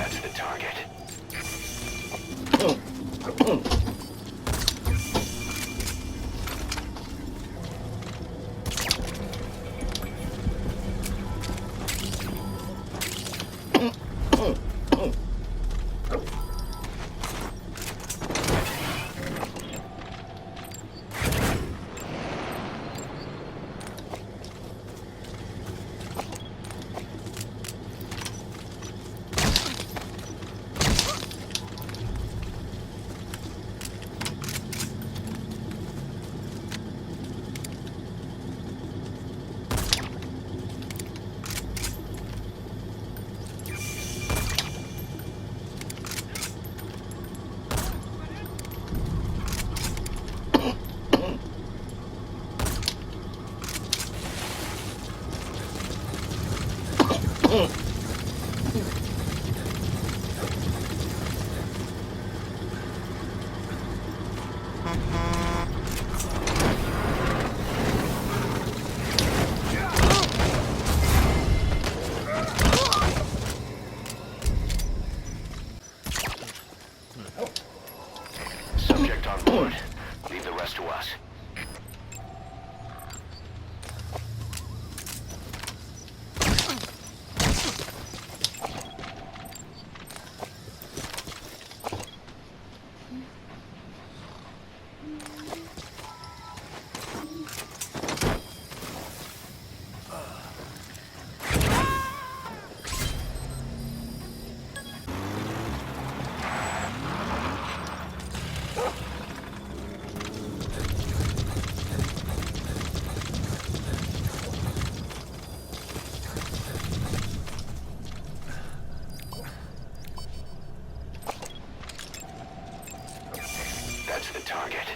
That's the target. Subject on board. Leave the rest to us. That's the target.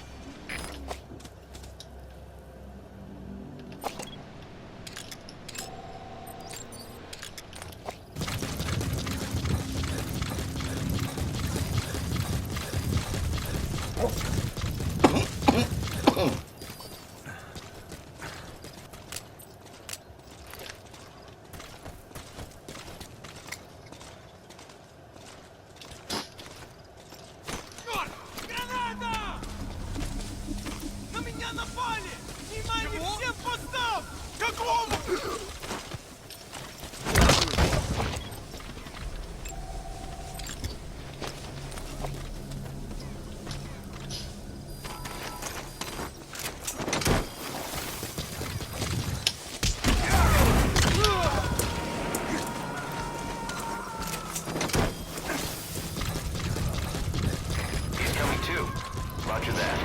Roger that.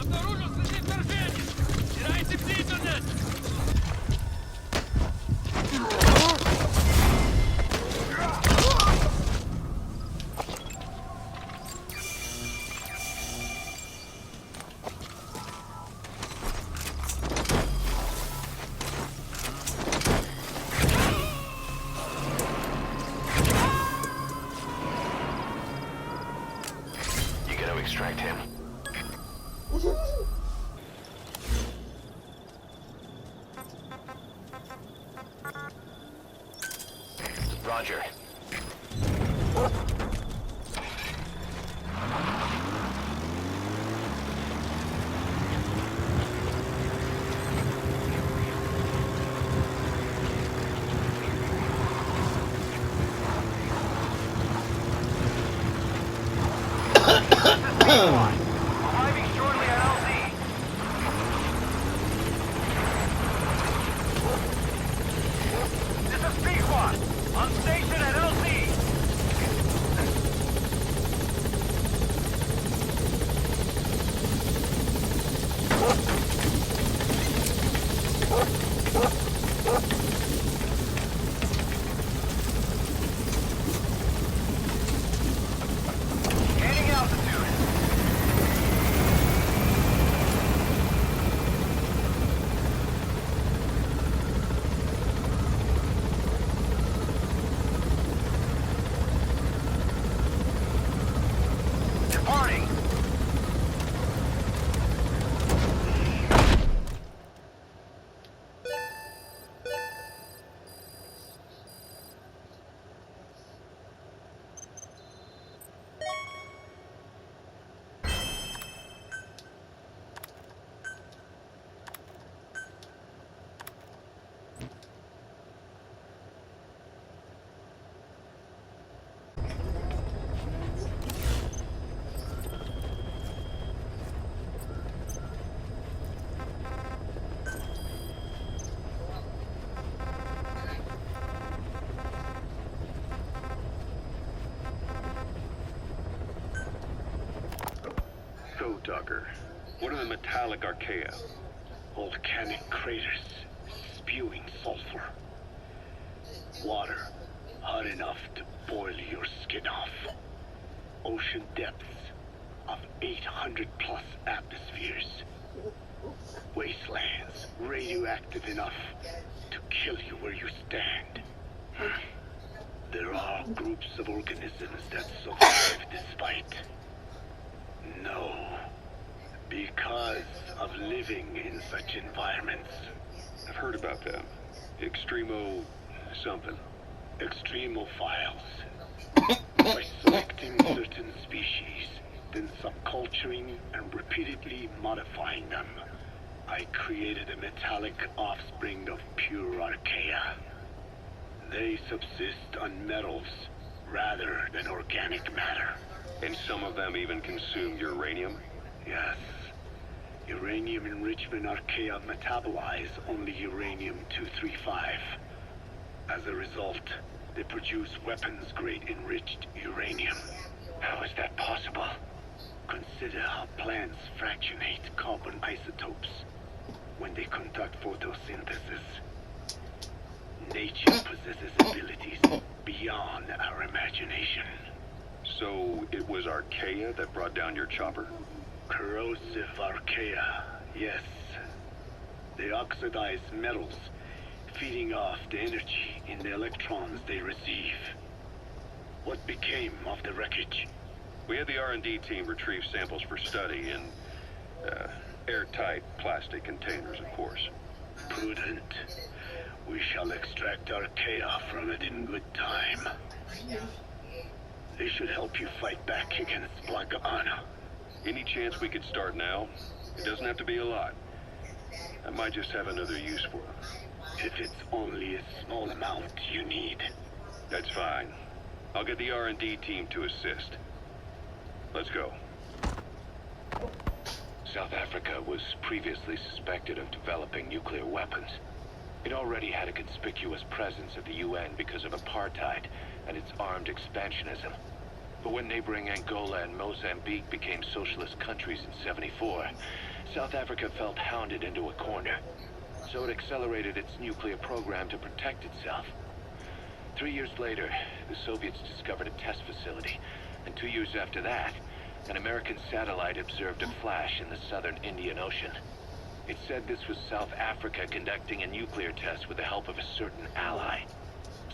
Обнаружил следы вторжения! Теряйте бдительность! Extract him. Roger. Arriving shortly at LZ. This is P1. On station at LZ. Gaining altitude. marker. What are the metallic archaea? Volcanic craters spewing sulfur. Water hot enough to boil your skin off. Ocean depths of 800 plus atmospheres. Wastelands radioactive enough to kill you where you stand. There are groups of organisms that survive despite. No. Because of living in such environments. I've heard about them. Extremo something. Extremophiles. By selecting certain species, then subculturing and repeatedly modifying them, I created a metallic offspring of pure archaea. They subsist on metals rather than organic matter. And some of them even consume uranium? Yes. Uranium enrichment archaea metabolize only uranium-235. As a result, they produce weapons-grade enriched uranium. How is that possible? Consider how plants fractionate carbon isotopes when they conduct photosynthesis. Nature possesses abilities beyond our imagination. So it was archaea that brought down your chopper? Corrosive archaea, yes. They oxidize metals, feeding off the energy in the electrons they receive. What became of the wreckage? We had the R&D team retrieve samples for study in airtight plastic containers, of course. Prudent. We shall extract archaea from it in good time. They should help you fight back against Blagana. Any chance we could start now? It doesn't have to be a lot. I might just have another use for them. If it's only a small amount you need. That's fine. I'll get the R&D team to assist. Let's go. South Africa was previously suspected of developing nuclear weapons. It already had a conspicuous presence at the UN because of apartheid and its armed expansionism. But when neighboring Angola and Mozambique became socialist countries in '74, South Africa felt hounded into a corner. So it accelerated its nuclear program to protect itself. 3 years later, the Soviets discovered a test facility, and 2 years after that, an American satellite observed a flash in the southern Indian Ocean. It said this was South Africa conducting a nuclear test with the help of a certain ally.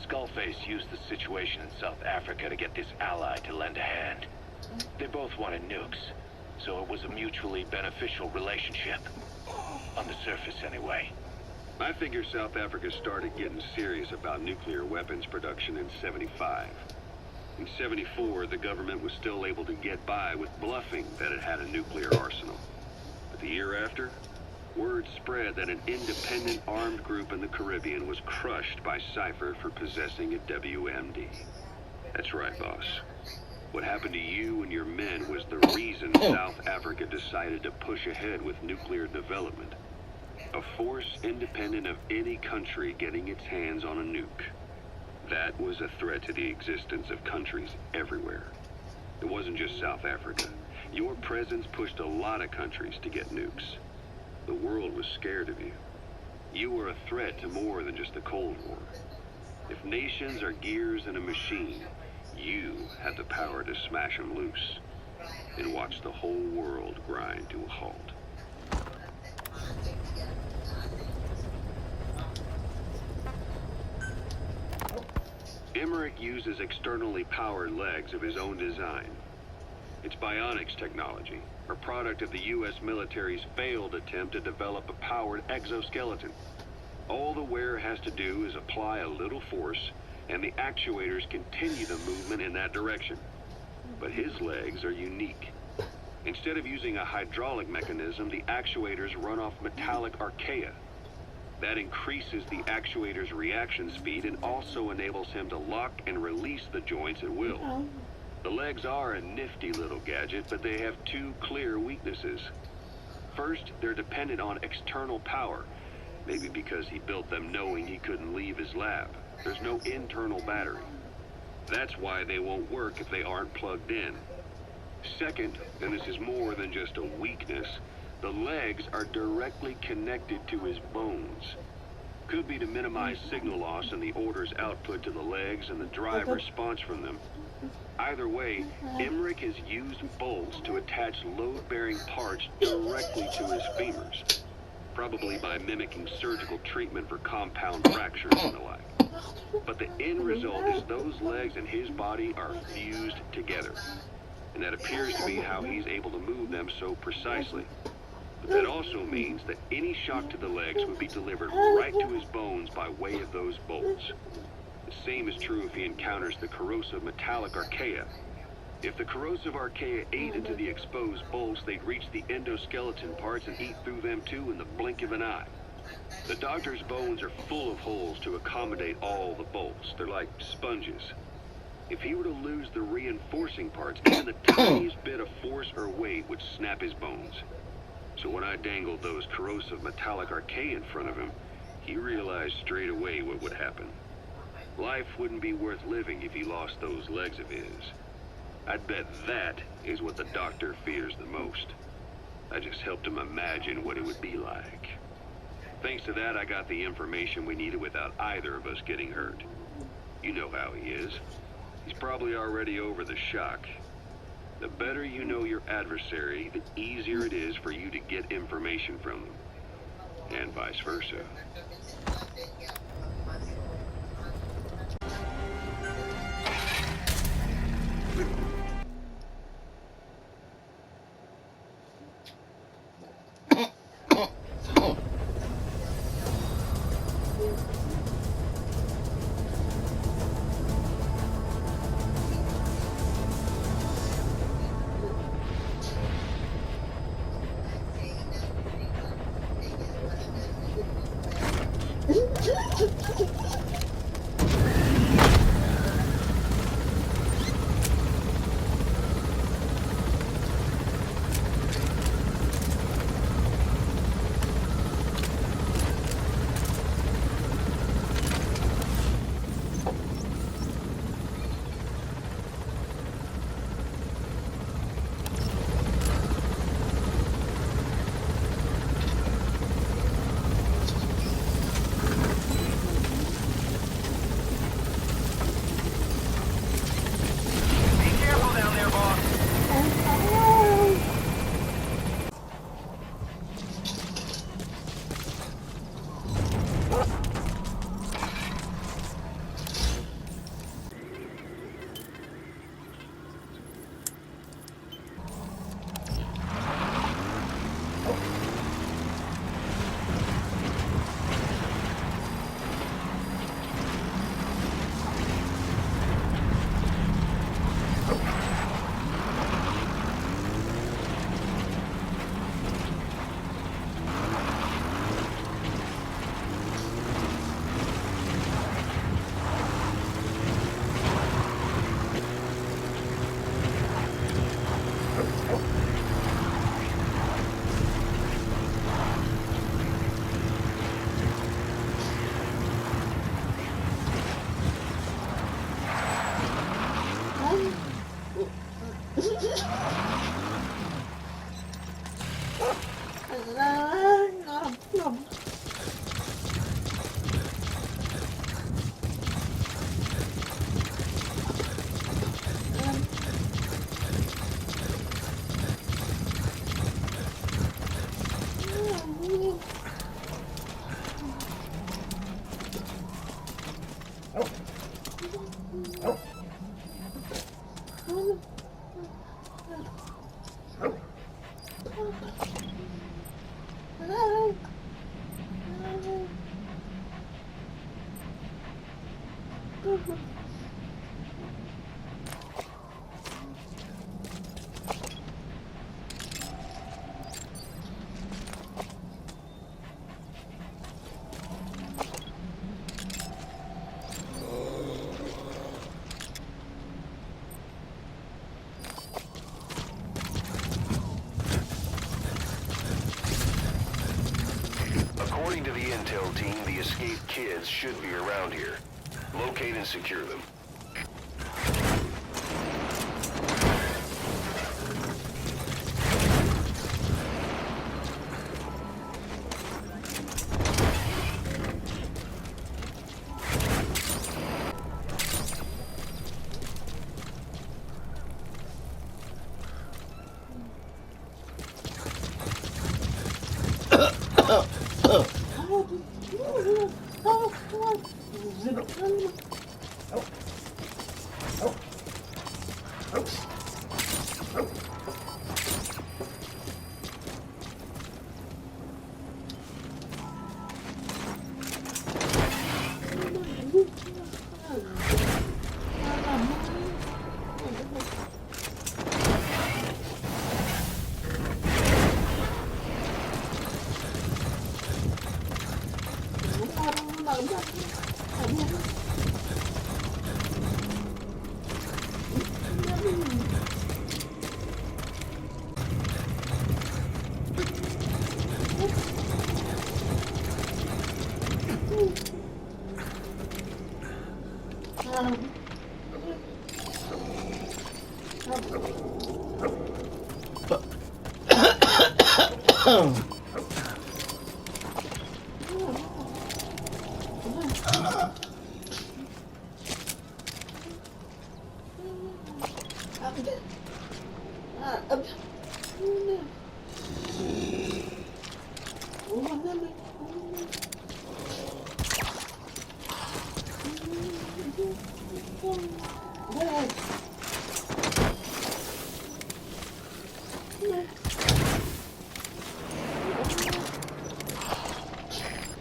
Skullface used the situation in South Africa to get this ally to lend a hand. They both wanted nukes, so it was a mutually beneficial relationship. On the surface, anyway. I figure South Africa started getting serious about nuclear weapons production in '75. In '74, the government was still able to get by with bluffing that it had a nuclear arsenal. But the year after, word spread that an independent armed group in the Caribbean was crushed by Cypher for possessing a WMD. That's right, boss. What happened to you and your men was the reason South Africa decided to push ahead with nuclear development. A force independent of any country getting its hands on a nuke. That was a threat to the existence of countries everywhere. It wasn't just South Africa. Your presence pushed a lot of countries to get nukes. The world was scared of you. You were a threat to more than just the Cold War. If nations are gears in a machine, you had the power to smash them loose and watch the whole world grind to a halt. Emmerich uses externally powered legs of his own design. It's bionics technology, a product of the U.S. military's failed attempt to develop a powered exoskeleton. All the wearer has to do is apply a little force, and the actuators continue the movement in that direction. But his legs are unique. Instead of using a hydraulic mechanism, the actuators run off metallic archaea. That increases the actuator's reaction speed and also enables him to lock and release the joints at will. The legs are a nifty little gadget, but they have two clear weaknesses. First, they're dependent on external power, maybe because he built them knowing he couldn't leave his lab. There's no internal battery. That's why they won't work if they aren't plugged in. Second, and this is more than just a weakness, the legs are directly connected to his bones. Could be to minimize signal loss and the orders output to the legs and the drive response from them. Either way, Emmerich has used bolts to attach load-bearing parts directly to his femurs, probably by mimicking surgical treatment for compound fractures and the like. But the end result is those legs and his body are fused together, and that appears to be how he's able to move them so precisely. But that also means that any shock to the legs would be delivered right to his bones by way of those bolts. The same is true if he encounters the corrosive metallic archaea. If the corrosive archaea ate into the exposed bolts, they'd reach the endoskeleton parts and eat through them too in the blink of an eye. The doctor's bones are full of holes to accommodate all the bolts. They're like sponges. If he were to lose the reinforcing parts, even the tiniest bit of force or weight would snap his bones. So when I dangled those corrosive metallic archaea in front of him, he realized straight away what would happen. Life wouldn't be worth living if he lost those legs of his. I'd bet that is what the doctor fears the most. I just helped him imagine what it would be like. Thanks to that, I got the information we needed without either of us getting hurt. You know how he is. He's probably already over the shock. The better you know your adversary, the easier it is for you to get information from them. And vice versa. According to the intel team, the escaped kids should be around here. Locate and secure them.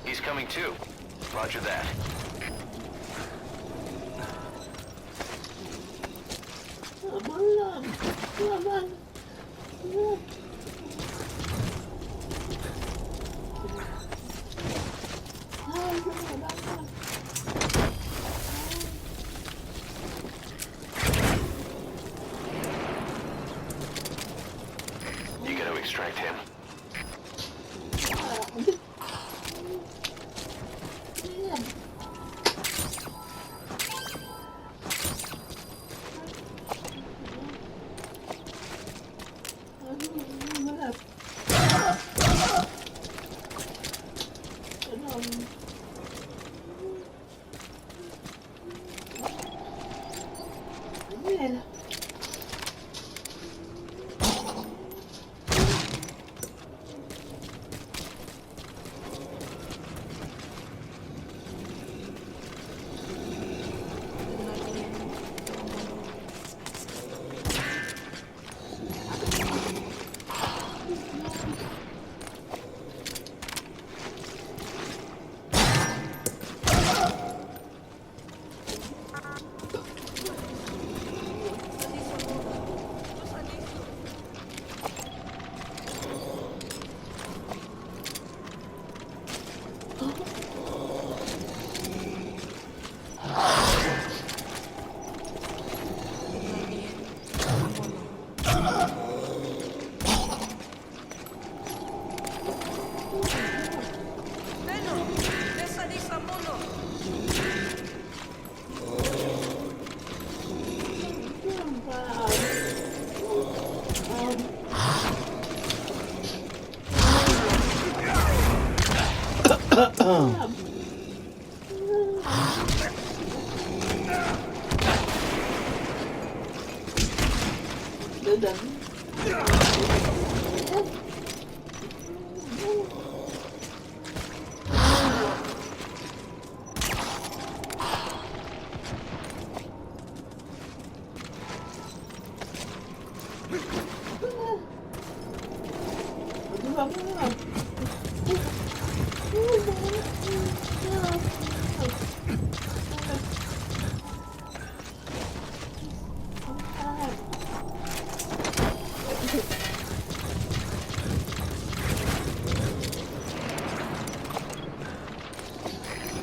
He's coming too. Roger that. You gotta extract him.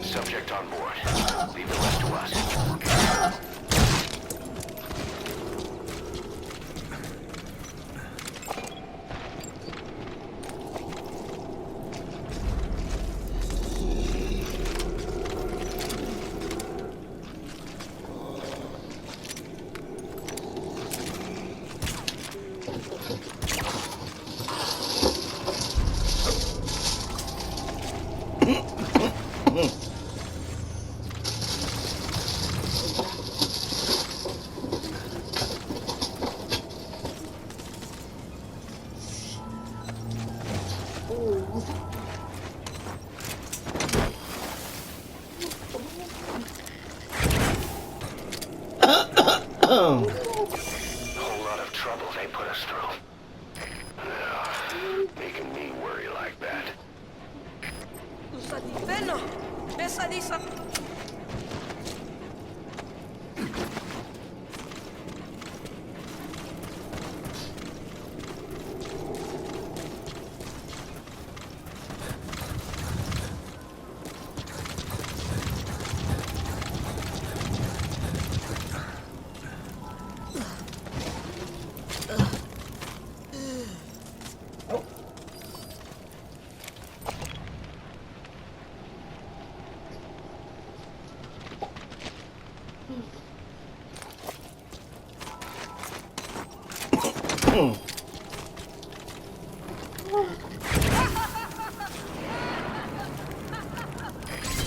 Subject on board. Leave the rest to us. pesadilla.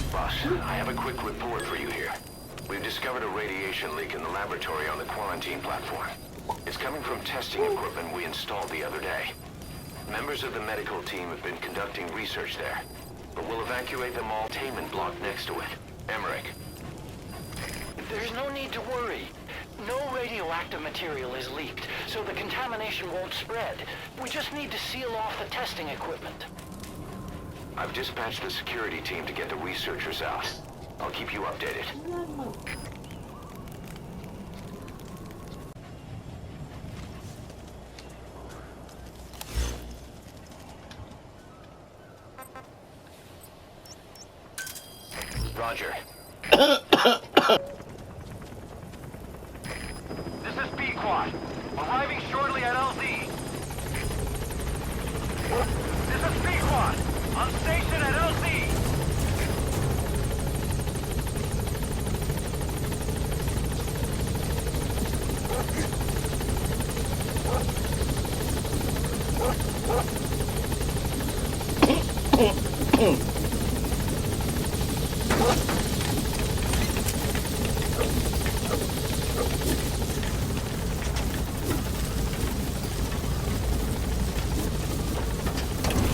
Boss, I have a quick report for you here. We've discovered a radiation leak in the laboratory on the quarantine platform. It's coming from testing equipment we installed the other day. Members of the medical team have been conducting research there, but we'll evacuate them all containment block next to it. Emmerich. There's no need to worry. No radioactive material is leaked, so the contamination won't spread. We just need to seal off the testing equipment. I've dispatched the security team to get the researchers out. I'll keep you updated. Roger. This is B-Quad. Arriving shortly at LZ. This is B-Quad. On station at LZ.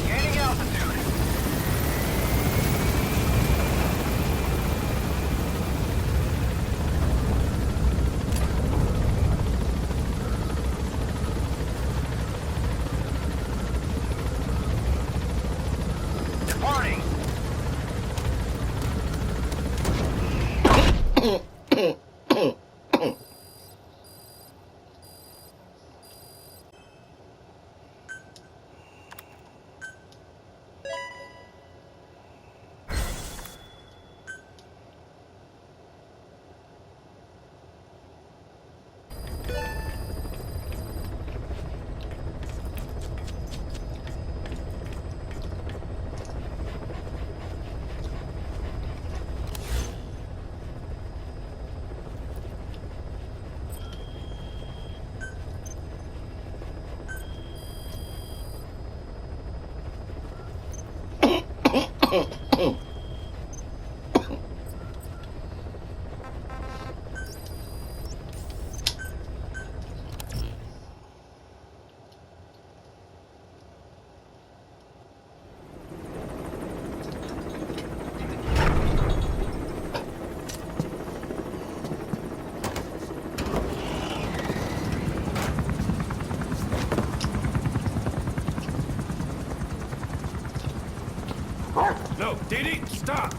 Gaining altitude. Departing. No, Didi, stop!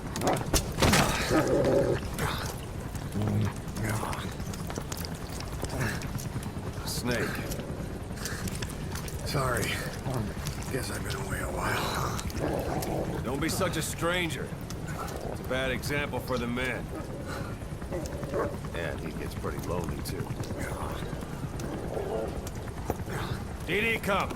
Snake. Sorry. Guess I've been away a while. Don't be such a stranger. It's a bad example for the men. And he gets pretty lonely, too. Didi, come!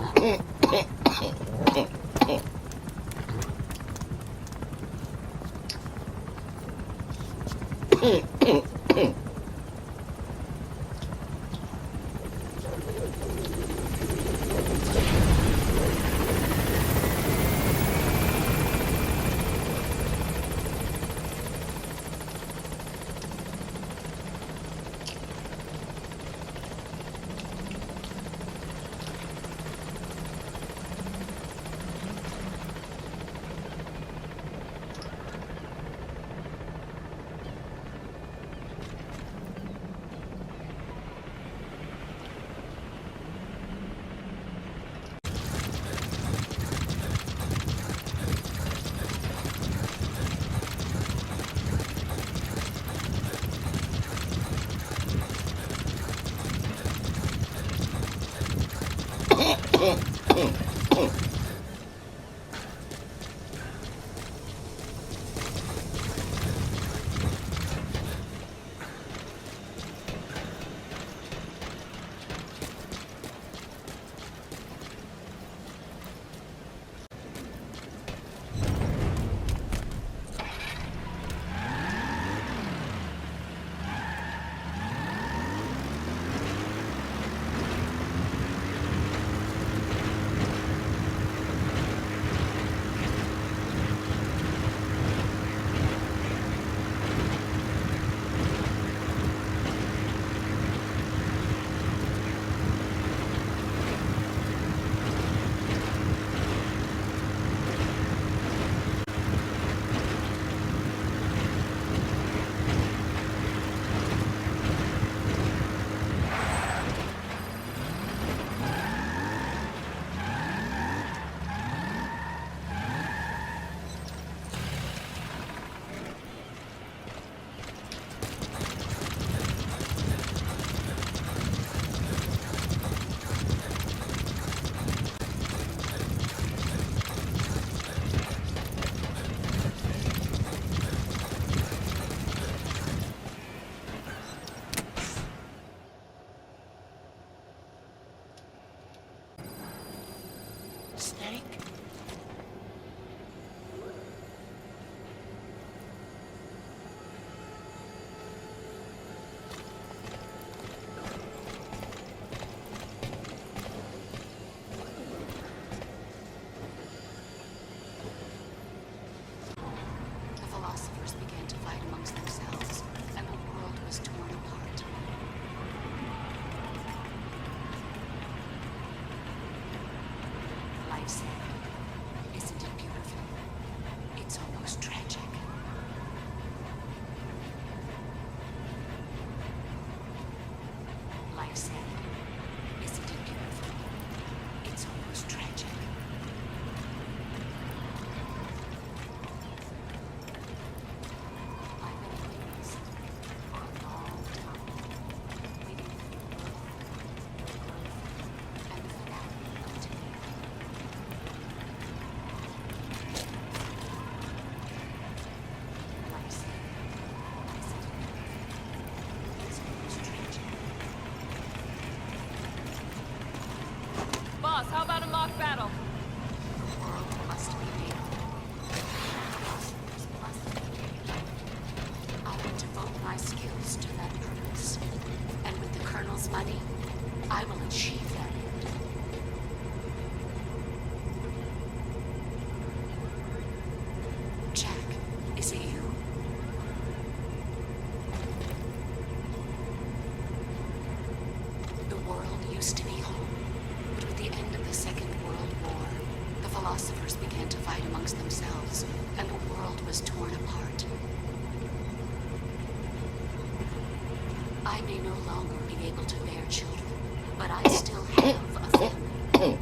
skills to that purpose. And with the Colonel's money, I will achieve that end. Jack, is it you? The world used to be home, but with the end of the Second World War, the philosophers began to fight amongst themselves, and the world was torn apart. I may no longer be able to bear children, but I still have a family.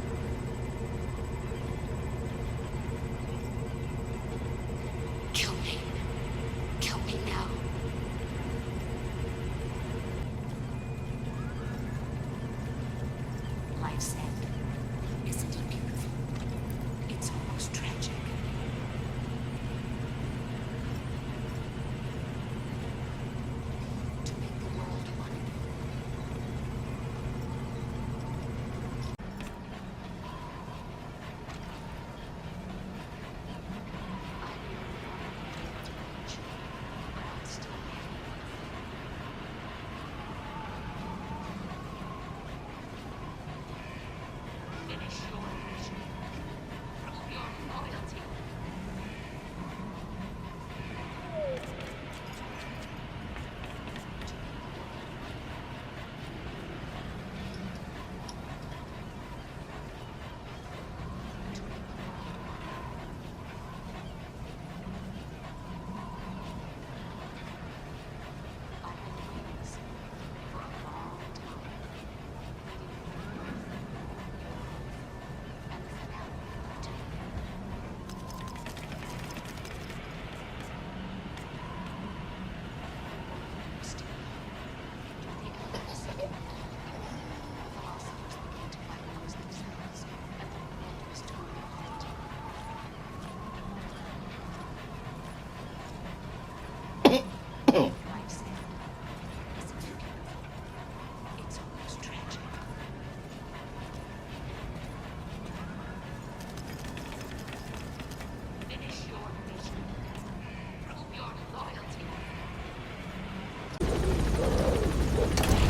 Kill me. Kill me now. Life's end. Isn't it beautiful? It's almost tragic. To make the world one again.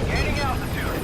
Gaining altitude.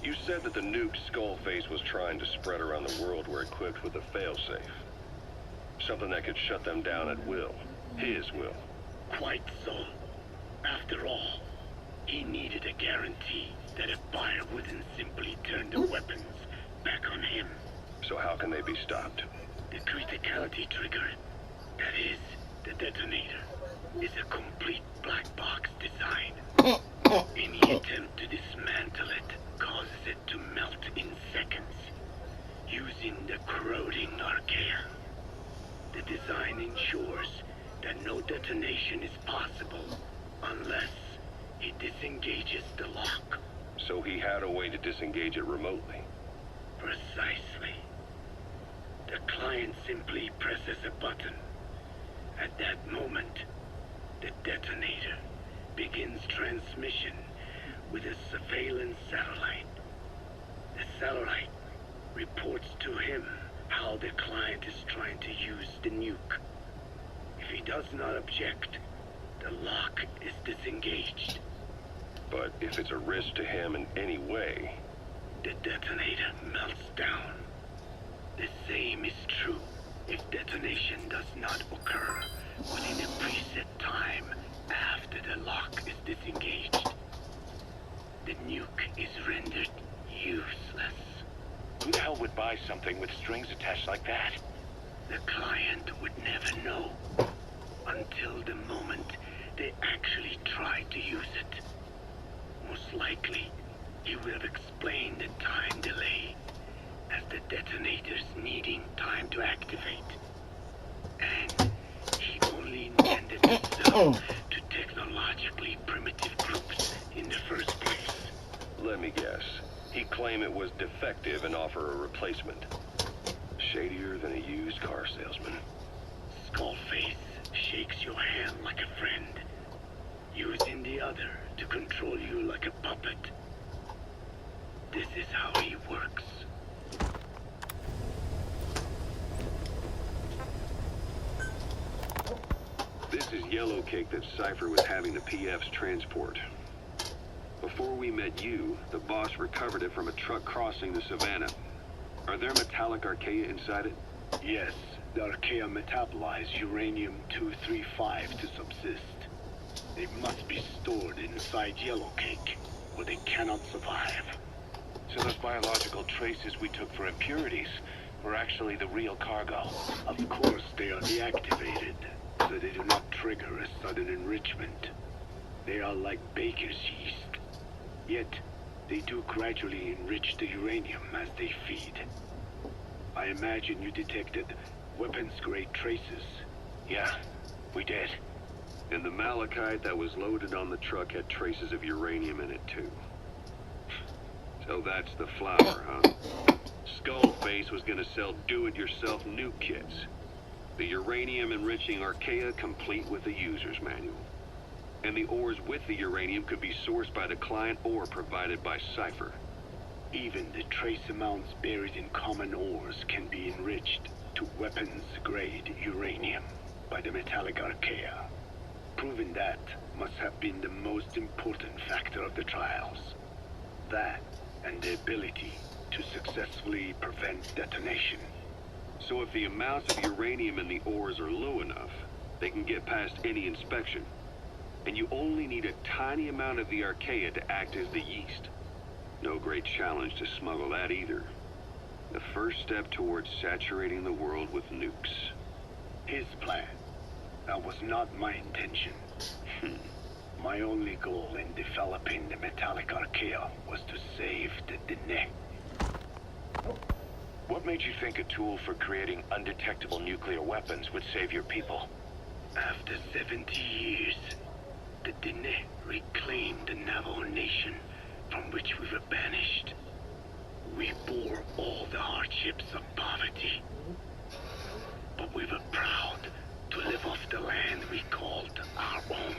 You said that the nuke Skullface was trying to spread around the world were equipped with a failsafe. Something that could shut them down at will. His will. Quite so. After all, he needed a guarantee that a buyer wouldn't simply turn the weapons back on him. So how can they be stopped? The criticality trigger, that is, the detonator, is a complete black box design. Any attempt to dismantle it causes it to melt in seconds, using the corroding archaea. The design ensures that no detonation is possible unless it disengages the lock. So he had a way to disengage it remotely. Precisely. The client simply presses a button. At that moment, the detonator begins transmission with a surveillance satellite. The satellite reports to him how the client is trying to use the nuke. If he does not object, the lock is disengaged. But if it's a risk to him in any way... The detonator melts down. The same is true if detonation does not occur within a preset time after the lock is disengaged. The nuke is rendered useless. Who the hell would buy something with strings attached like that? The client would never know until the moment they actually tried to use it. Most likely, he would have explained the time delay as the detonators needing time to activate. And he only intended to sell to technologically primitive groups in the first place. Let me guess. He'd claim it was defective and offer a replacement. Shadier than a used car salesman. Skullface shakes your hand like a friend, using the other to control you like a puppet. This is how he works. This is yellow cake that Cypher was having the PFs transport. Before we met you, the boss recovered it from a truck crossing the savannah. Are there metallic archaea inside it? Yes, the archaea metabolize uranium-235 to subsist. They must be stored inside yellow cake, or they cannot survive. So those biological traces we took for impurities were actually the real cargo. Of course, they are deactivated, so they do not trigger a sudden enrichment. They are like baker's yeast. Yet, they do gradually enrich the uranium as they feed. I imagine you detected weapons-grade traces. Yeah, we did. And the malachite that was loaded on the truck had traces of uranium in it too. So that's the flower, huh? Skullface was gonna sell do-it-yourself nuke kits. The uranium-enriching archaea complete with a user's manual. And the ores with the uranium could be sourced by the client or provided by Cypher. Even the trace amounts buried in common ores can be enriched to weapons-grade uranium by the metallic archaea. Proving that must have been the most important factor of the trials. That and the ability to successfully prevent detonation. So if the amounts of uranium in the ores are low enough, they can get past any inspection. And you only need a tiny amount of the archaea to act as the yeast. No great challenge to smuggle that either. The first step towards saturating the world with nukes. His plan That was not my intention. My only goal in developing the metallic archaea was to save the Dene. What made you think a tool for creating undetectable nuclear weapons would save your people? After 70 years, the Dene reclaimed the Navajo nation from which we were banished. We bore all the hardships of poverty, but we were proud to live off the land we called our own.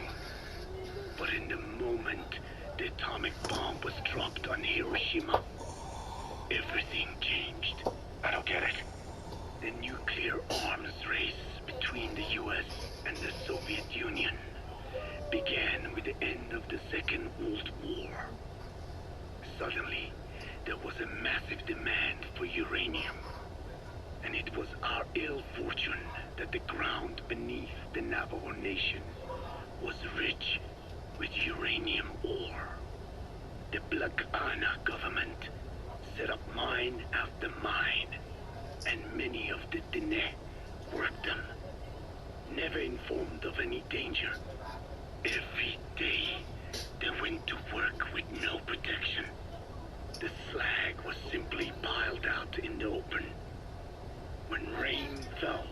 But in the moment the atomic bomb was dropped on Hiroshima, everything changed. I don't get it. The nuclear arms race between the US and the Soviet Union began with the end of the Second World War. Suddenly, there was a massive demand for uranium. And it was our ill fortune that the ground beneath the Navajo Nation was rich with uranium ore. The Black Ana government set up mine after mine, and many of the Dene worked them, never informed of any danger. Every day, they went to work with no protection. The slag was simply piled out in the open. When rain fell,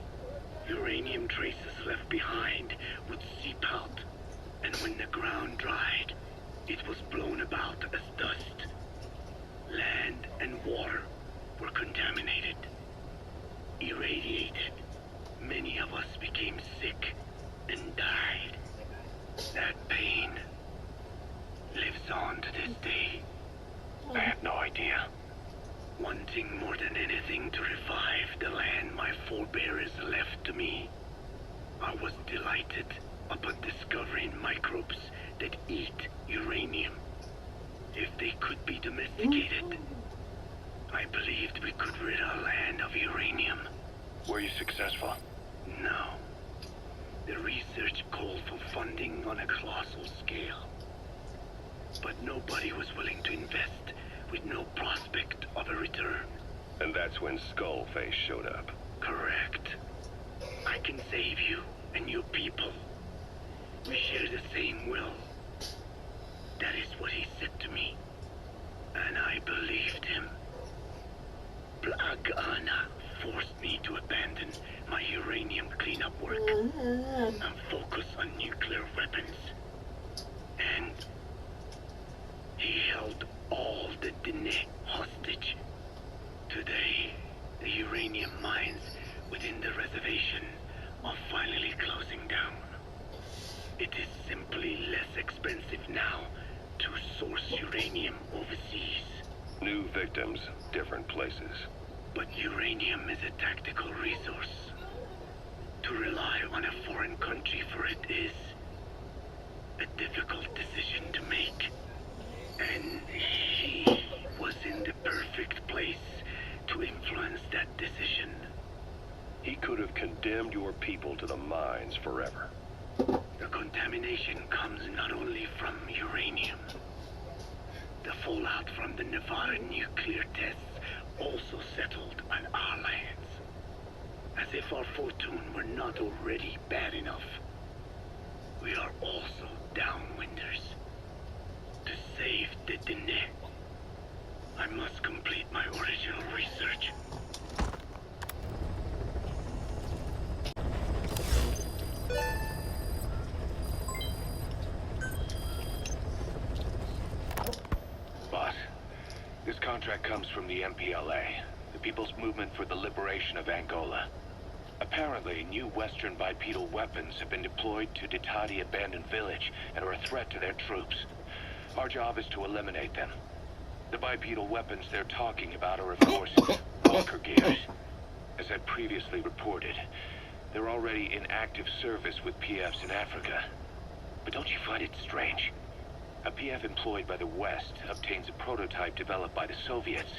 uranium traces left behind would seep out, and when the ground dried, it was blown about as dust. Land and water were contaminated, irradiated. Many of us became sick and died. That pain lives on to this day. I had no idea. Wanting more than anything to revive the land my forebears left to me, I was delighted upon discovering microbes that eat uranium. If they could be domesticated, I believed we could rid our land of uranium. Were you successful? No. The research called for funding on a colossal scale. But nobody was willing to invest with no prospect of a return. And that's when Skullface showed up. Correct. I can save you and your people. We share the same will. That is what he said to me. And I believed him. Black Ana forced me to abandon my uranium cleanup work and focus on nuclear weapons. And he held all the Dene hostage. Today, the uranium mines within the reservation are finally closing down. It is simply less expensive now to source uranium overseas. New victims, different places. But uranium is a tactical resource. To rely on a foreign country for it is a difficult decision to make. And he was in the perfect place to influence that decision. He could have condemned your people to the mines forever. The contamination comes not only from uranium. The fallout from the Nevada nuclear tests also settled on our lands. As if our fortune were not already bad enough, we are also downwinders. To save the Dene, I must complete my original research. Boss, this contract comes from the MPLA, the People's Movement for the Liberation of Angola. Apparently, new Western bipedal weapons have been deployed to Ditati Abandoned Village and are a threat to their troops. Our job is to eliminate them. The bipedal weapons they're talking about are, of course, walker gears. As I previously reported, they're already in active service with PFs in Africa. But don't you find it strange? A PF employed by the West obtains a prototype developed by the Soviets,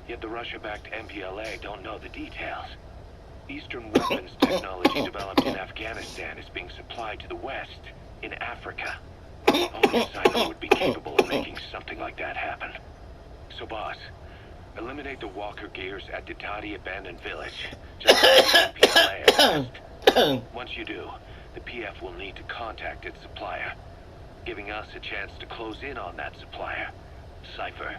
yet the Russia-backed MPLA don't know the details. Eastern weapons technology developed in Afghanistan is being supplied to the West in Africa. Only a Cypher would be capable of making something like that happen. So, boss, eliminate the walker gears at Ditati Abandoned Village, just like the MPLA at West. Once you do, the PF will need to contact its supplier, giving us a chance to close in on that supplier. Cypher.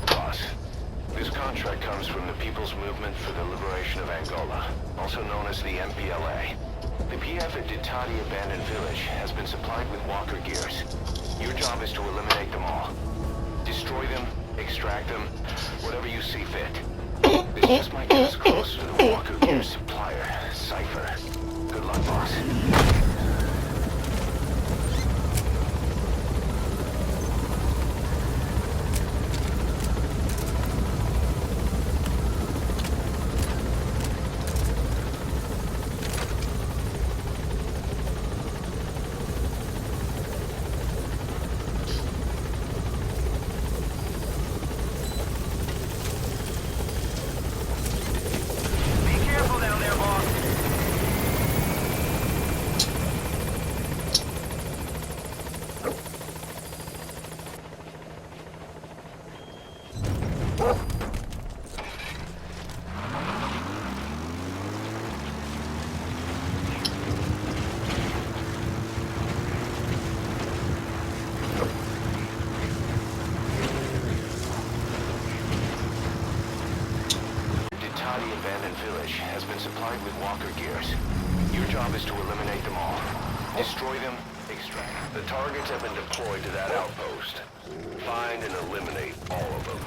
Boss, this contract comes from the People's Movement for the Liberation of Angola, also known as the MPLA. The PF at Ditati Abandoned Village has been supplied with walker gears. Your job is to eliminate them all. Destroy them, extract them, whatever you see fit. This just might get us close to the walker gear supplier, Cypher. Good luck, boss. Be careful down there, boss. Ditati Abandoned Village has been supplied with walker gears. Your job is to eliminate them all. Destroy them, extract. The targets have been deployed to that outpost. Find and eliminate all of them.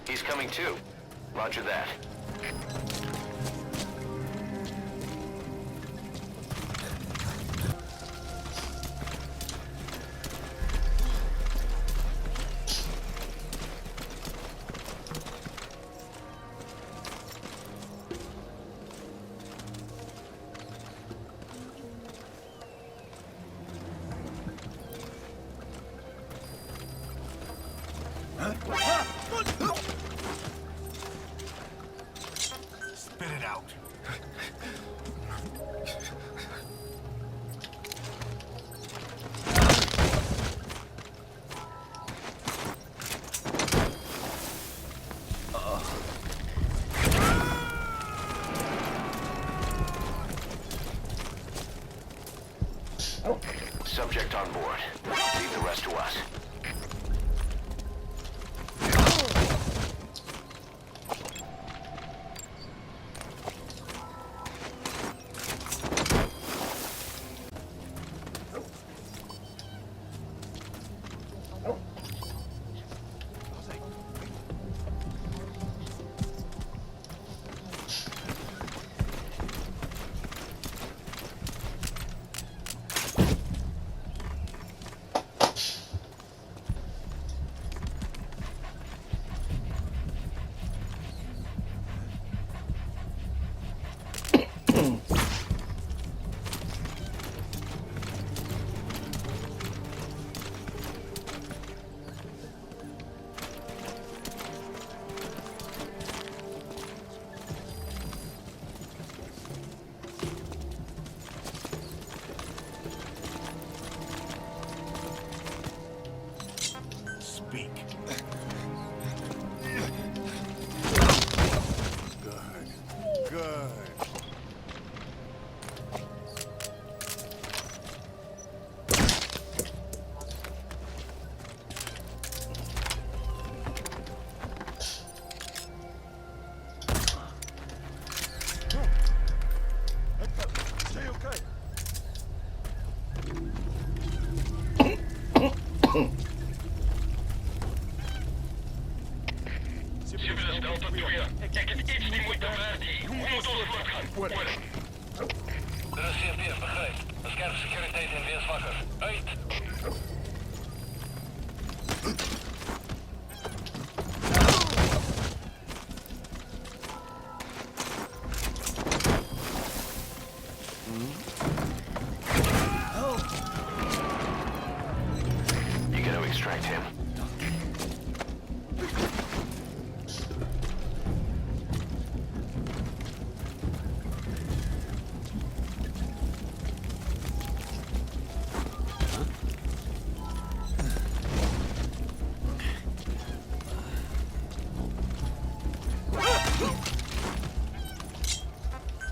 He's coming too. Roger that. Spit it out. Subject on board. Leave the rest to us. Ik heb iets niet moeten waard. Hoe moet ons voortgaan? Er is CP, begrijp. De scherpe securiteit en weerswakker. Uit! You gotta extract him.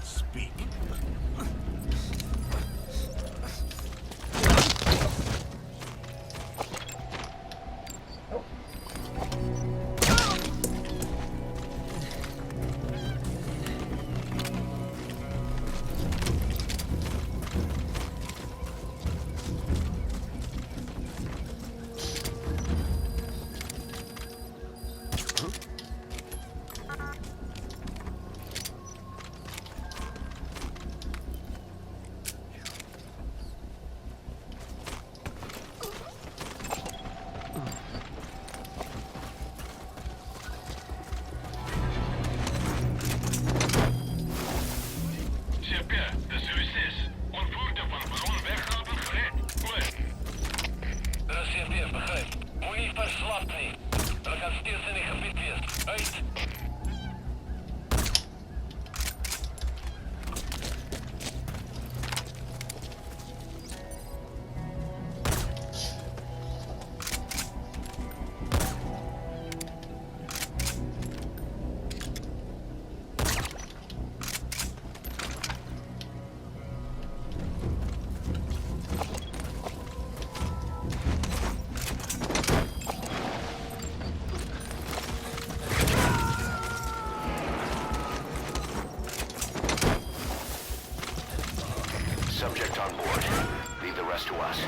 Speak. Subject on board. Leave the rest to us.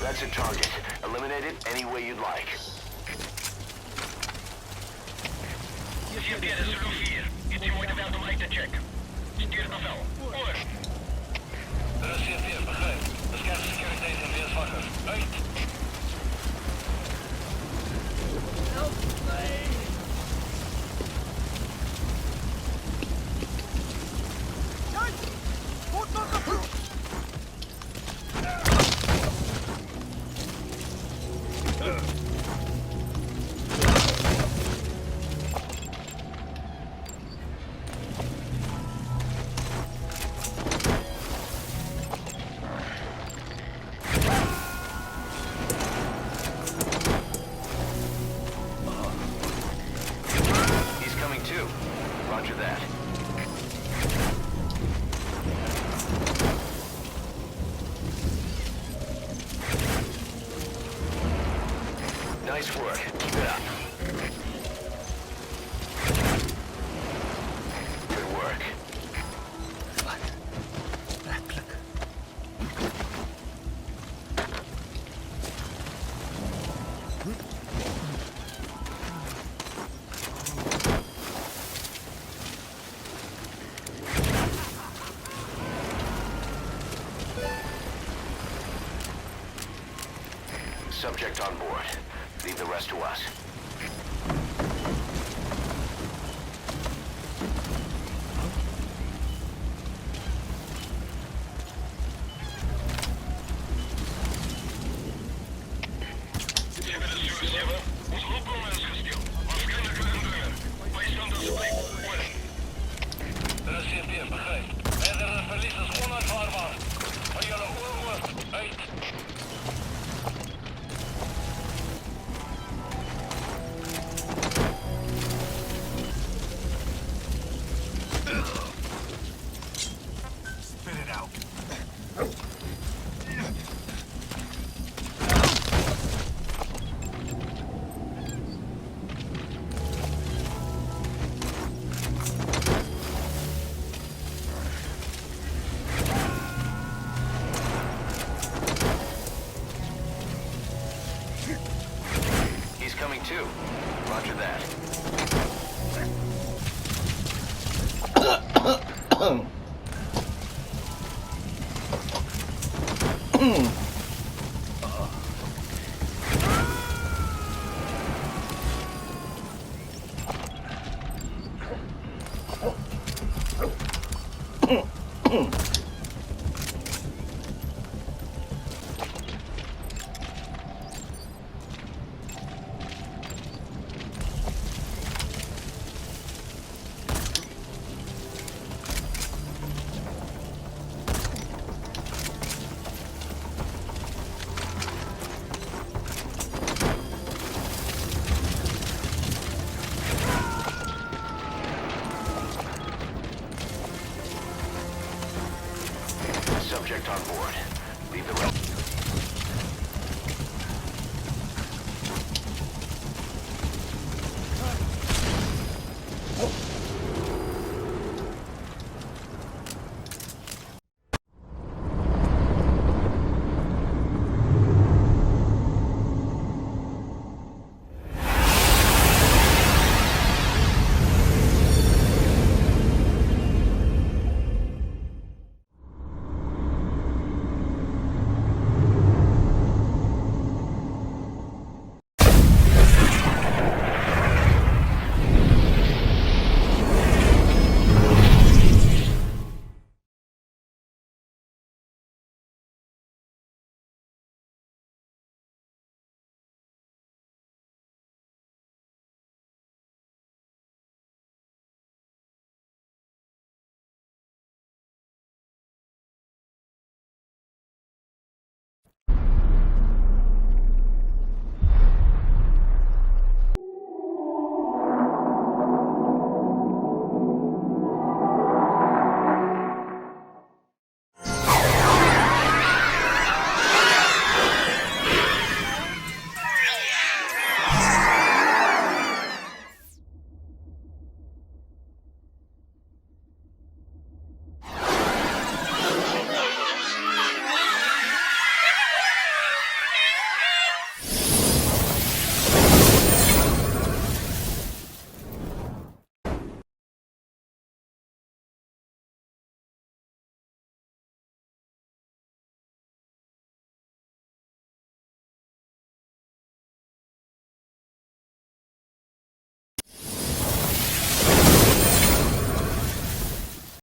That's a target. Eliminate it any way you'd like. CP, dat is Roof hier. Iets je moeite waard om uit te checken. Stuur bevel. Oor. Er is CP, begrijp. De scherpe securiteit en weerswakker. Uit! He's coming too. Roger that. Nice work. Keep it up. Good work. Subject on board. Leave the rest to us. Ons hulpbron is gesteeld. Waarschijnlijk een indringer. Bijstand als spreek. Oor. Er is CP, begrijp. Verdere verlies is onuitvaarbaar. Van jullie oorwoord. Uit! Subject on board. Leave the rest.